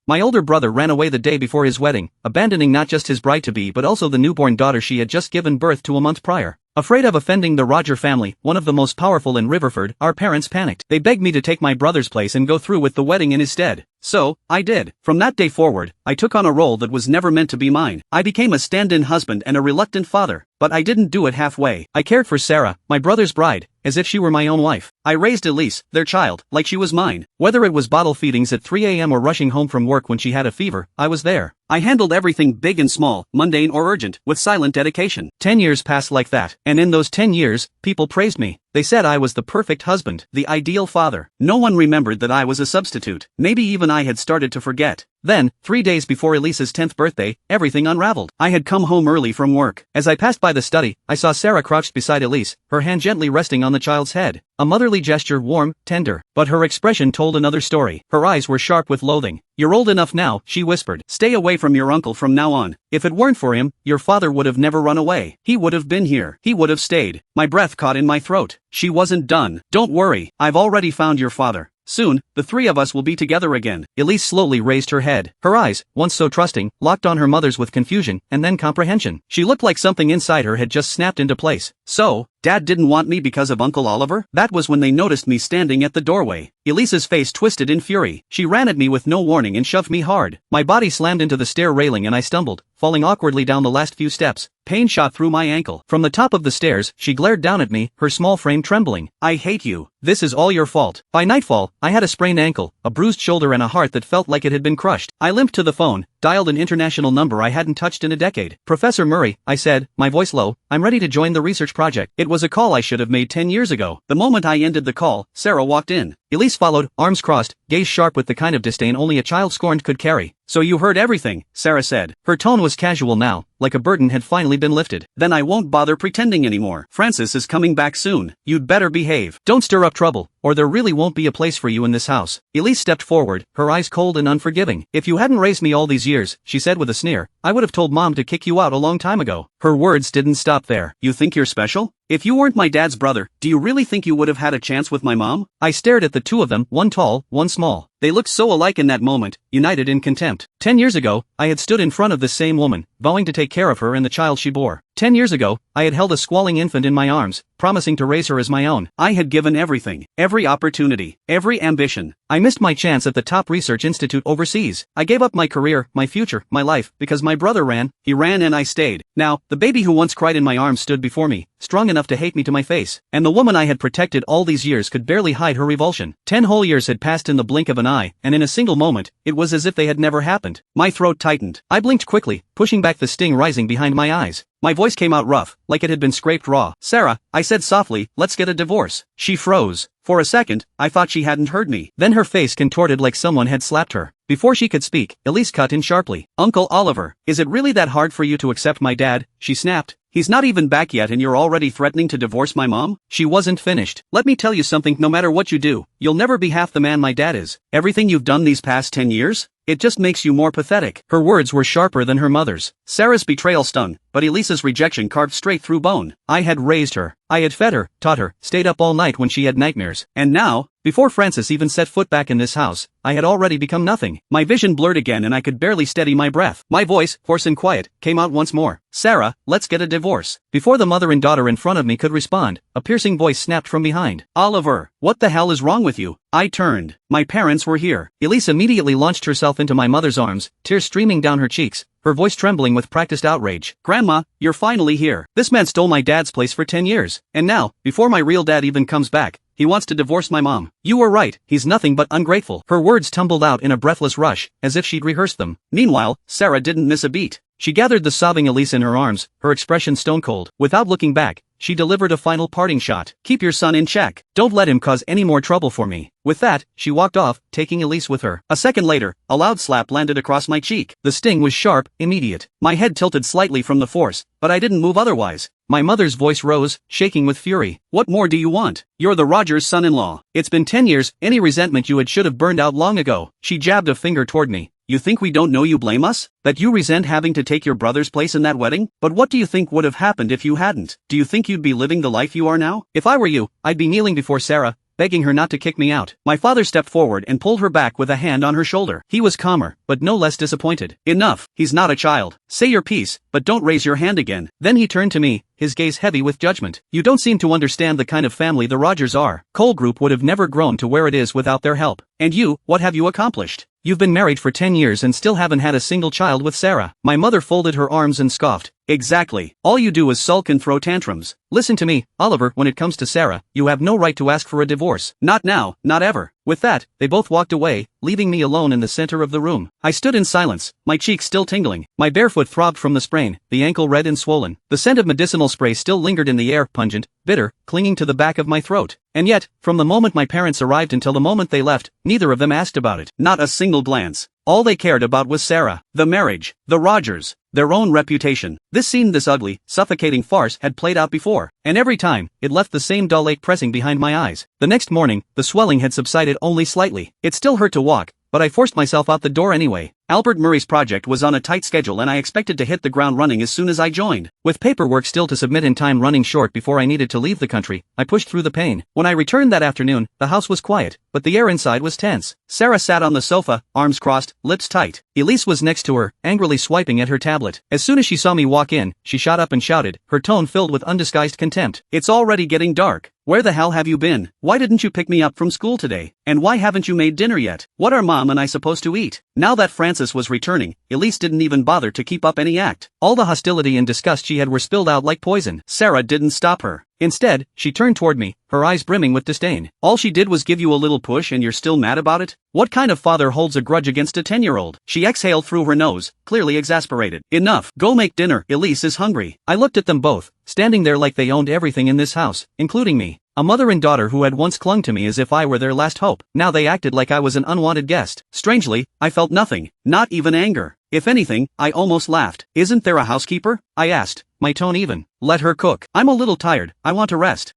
My older brother ran away the day before his wedding, abandoning not just his bride-to-be but also the newborn daughter she had just given birth to a month prior. Afraid of offending the Roger family, one of the most powerful in Riverford, our parents panicked. They begged me to take my brother's place and go through with the wedding in his stead. So, I did. From that day forward, I took on a role that was never meant to be mine. I became a stand-in husband and a reluctant father. But I didn't do it halfway. I cared for Sarah, my brother's bride, as if she were my own wife. I raised Elise, their child, like she was mine. Whether it was bottle feedings at 3 a.m. or rushing home from work when she had a fever, I was there. I handled everything big and small, mundane or urgent, with silent dedication. 10 years passed like that, and in those 10 years, people praised me. They said I was the perfect husband, the ideal father. No one remembered that I was a substitute. Maybe even I had started to forget. Then, 3 days before Elise's 10th birthday, everything unraveled. I had come home early from work. As I passed by the study, I saw Sarah crouched beside Elise, her hand gently resting on the child's head. A motherly gesture, warm, tender. But her expression told another story. Her eyes were sharp with loathing. "You're old enough now," she whispered. "Stay away from your uncle from now on. If it weren't for him, your father would have never run away. He would have been here. He would have stayed." My breath caught in my throat. She wasn't done. "Don't worry, I've already found your father. Soon, the three of us will be together again." Elise slowly raised her head. Her eyes, once so trusting, locked on her mother's with confusion, and then comprehension. She looked like something inside her had just snapped into place. "So, Dad didn't want me because of Uncle Oliver?" That was when they noticed me standing at the doorway. Elise's face twisted in fury. She ran at me with no warning and shoved me hard. My body slammed into the stair railing and I stumbled, falling awkwardly down the last few steps. Pain shot through my ankle. From the top of the stairs, she glared down at me, her small frame trembling. "I hate you. This is all your fault." By nightfall, I had a sprained ankle, a bruised shoulder and a heart that felt like it had been crushed. I limped to the phone, dialed an international number I hadn't touched in a decade. "Professor Murray," I said, my voice low, "I'm ready to join the research project." It was a call I should have made 10 years ago. The moment I ended the call, Sarah walked in. Elise followed, arms crossed, gaze sharp with the kind of disdain only a child scorned could carry. "So you heard everything," Sarah said. Her tone was casual now, like a burden had finally been lifted. "Then I won't bother pretending anymore. Francis is coming back soon. You'd better behave. Don't stir up trouble, or there really won't be a place for you in this house." Elise stepped forward, her eyes cold and unforgiving. "If you hadn't raised me all these years," she said with a sneer, "I would have told Mom to kick you out a long time ago." Her words didn't stop there. "You think you're special? If you weren't my dad's brother, do you really think you would have had a chance with my mom?" I stared at the two of them, one tall, one small. They looked so alike in that moment, united in contempt. 10 years ago, I had stood in front of this same woman, vowing to take care of her and the child she bore. 10 years ago, I had held a squalling infant in my arms, promising to raise her as my own. I had given everything, every opportunity, every ambition. I missed my chance at the top research institute overseas. I gave up my career, my future, my life, because my brother ran. He ran and I stayed. Now, the baby who once cried in my arms stood before me, strong enough to hate me to my face. And the woman I had protected all these years could barely hide her revulsion. 10 whole years had passed in the blink of an eye, and in a single moment, it was as if they had never happened. My throat tightened. I blinked quickly, pushing back the sting rising behind my eyes. My voice came out rough, like it had been scraped raw. "Sarah," I said softly, "let's get a divorce." She froze. For a second, I thought she hadn't heard me. Then her face contorted like someone had slapped her. Before she could speak, Elise cut in sharply. "Uncle Oliver, is it really that hard for you to accept my dad?" she snapped. "He's not even back yet and you're already threatening to divorce my mom?" She wasn't finished. "Let me tell you something, no matter what you do, you'll never be half the man my dad is. Everything you've done these past 10 years? It just makes you more pathetic." Her words were sharper than her mother's. Sarah's betrayal stung, but Elise's rejection carved straight through bone. I had raised her. I had fed her, taught her, stayed up all night when she had nightmares. And now, before Francis even set foot back in this house, I had already become nothing. My vision blurred again and I could barely steady my breath. My voice, hoarse and quiet, came out once more. "Sarah, let's get a divorce." Before the mother and daughter in front of me could respond, a piercing voice snapped from behind. "Oliver, what the hell is wrong with you?" I turned. My parents were here. Elise immediately launched herself into my mother's arms, tears streaming down her cheeks, her voice trembling with practiced outrage. "Grandma, you're finally here. This man stole my dad's place for 10 years. And now, before my real dad even comes back, he wants to divorce my mom. You were right, he's nothing but ungrateful." Her words tumbled out in a breathless rush, as if she'd rehearsed them. Meanwhile, Sarah didn't miss a beat. She gathered the sobbing Elise in her arms, her expression stone-cold. Without looking back, she delivered a final parting shot. "Keep your son in check. Don't let him cause any more trouble for me." With that, she walked off, taking Elise with her. A second later, a loud slap landed across my cheek. The sting was sharp, immediate. My head tilted slightly from the force, but I didn't move otherwise. My mother's voice rose, shaking with fury. "What more do you want? You're the Rogers' son-in-law. It's been 10 years, any resentment you had should have burned out long ago." She jabbed a finger toward me. "You think we don't know you blame us? That you resent having to take your brother's place in that wedding? But what do you think would have happened if you hadn't? Do you think you'd be living the life you are now? If I were you, I'd be kneeling before Sarah, begging her not to kick me out. My father stepped forward and pulled her back with a hand on her shoulder. He was calmer, but no less disappointed. Enough, he's not a child. Say your piece, but don't raise your hand again. Then he turned to me, his gaze heavy with judgment. You don't seem to understand the kind of family the Rogers are. Cole Group would have never grown to where it is without their help. And you, what have you accomplished? You've been married for 10 years and still haven't had a single child with Sarah. My mother folded her arms and scoffed. Exactly. All you do is sulk and throw tantrums. Listen to me, Oliver, when it comes to Sarah, you have no right to ask for a divorce. Not now, not ever. With that, they both walked away, leaving me alone in the center of the room. I stood in silence, my cheeks still tingling. My bare foot throbbed from the sprain, the ankle red and swollen. The scent of medicinal spray still lingered in the air, pungent, bitter, clinging to the back of my throat. And yet, from the moment my parents arrived until the moment they left, neither of them asked about it. Not a single glance. All they cared about was Sarah, the marriage, the Rogers, their own reputation. This scene, this ugly, suffocating farce had played out before, and every time, it left the same dull ache pressing behind my eyes. The next morning, the swelling had subsided only slightly. It still hurt to walk, but I forced myself out the door anyway. Albert Murray's project was on a tight schedule and I expected to hit the ground running as soon as I joined. With paperwork still to submit in time running short before I needed to leave the country, I pushed through the pain. When I returned that afternoon, the house was quiet, but the air inside was tense. Sarah sat on the sofa, arms crossed, lips tight. Elise was next to her, angrily swiping at her tablet. As soon as she saw me walk in, she shot up and shouted, her tone filled with undisguised contempt. It's already getting dark. Where the hell have you been? Why didn't you pick me up from school today? And why haven't you made dinner yet? What are Mom and I supposed to eat? Now that Francis was returning, Elise didn't even bother to keep up any act. All the hostility and disgust she had were spilled out like poison. Sarah didn't stop her. Instead, she turned toward me, her eyes brimming with disdain. All she did was give you a little push and you're still mad about it? What kind of father holds a grudge against a 10-year-old? She exhaled through her nose, clearly exasperated. Enough. Go make dinner. Elise is hungry. I looked at them both, standing there like they owned everything in this house, including me. A mother and daughter who had once clung to me as if I were their last hope. Now they acted like I was an unwanted guest. Strangely, I felt nothing, not even anger. If anything, I almost laughed. Isn't there a housekeeper? I asked, my tone even. Let her cook. I'm a little tired, I want to rest.